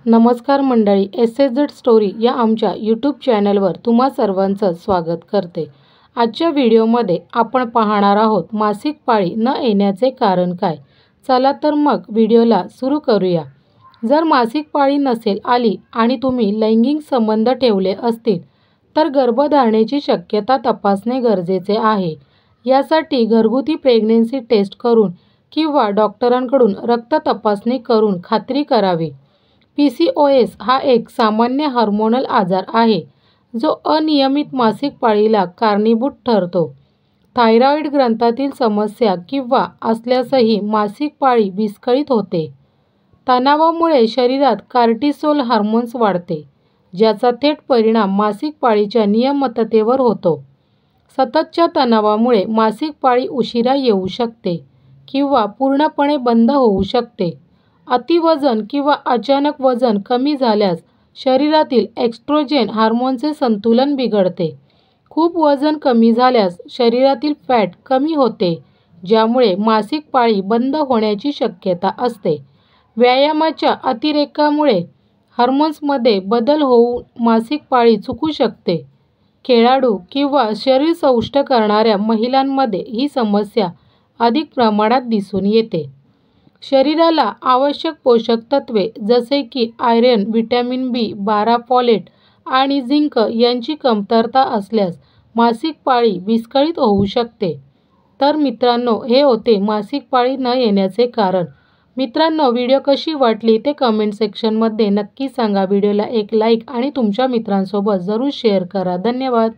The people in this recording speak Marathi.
नमस्कार मंडळी, SAZ स्टोरी या आमच्या यूट्यूब चॅनलवर तुम्हा सर्वांचं स्वागत करते। आजच्या व्हिडिओमध्ये आपण पाहणार आहोत मासिक पाळी न येण्याचे कारण काय। चला तर मग व्हिडिओला सुरू करूया। जर मासिक पाळी नसेल आली आणि तुम्ही लैंगिक संबंध ठेवले असतील तर गर्भधारणेची शक्यता तपासणे गरजेचे आहे। यासाठी घरगुती प्रेग्नन्सी टेस्ट करून किंवा डॉक्टरांकडून रक्त तपासणी करून खात्री करावी। PCOS हा एक सामान्य हार्मोनल आजार आहे जो अनियमित मासिक पाळीला कारणीभूत ठरतो। थायरॉईड ग्रंथातील समस्या किंवा असल्यासही मासिक पाळी विस्कळीत होते। तणावामुळे शरीरात कॉर्टिसोल हार्मोन्स वाढते, ज्याचा थेट परिणाम मासिक पाळीच्या नियमिततेवर होतो। सततच्या तणावामुळे मासिक पाळी उशिरा येऊ शकते किंवा पूर्णपणे बंद होऊ शकते। अतिवजन किंवा अचानक वजन कमी झाल्यास शरीरातील एस्ट्रोजेन हार्मोनचे संतुलन बिघडते। खूप वजन कमी झाल्यास शरीरातील फॅट कमी होते, ज्यामुळे मासिक पाळी बंद होण्याची शक्यता असते। व्यायामाच्या अतिरेकामुळे हार्मोन्समध्ये बदल होऊन मासिक पाळी चुकू शकते। खेळाडू किंवा शरीर सौष्ठ करणाऱ्या महिलांमध्ये ही समस्या अधिक प्रमाणात दिसून येते। शरीराला आवश्यक पोषक तत्वे जसे की आयर्न, व्हिटॅमिन B12, फॉलेट आणि झिंक यांची कमतरता असल्यास मासिक पाळी विस्कळीत होऊ शकते। तर मित्रांनो, हे होते मासिक पाळी न येण्याचे कारण। मित्रांनो, व्हिडिओ कशी वाटली ते कमेंट सेक्शनमध्ये नक्की सांगा। व्हिडिओला एक लाईक आणि तुमच्या मित्रांसोबत जरूर शेअर करा। धन्यवाद।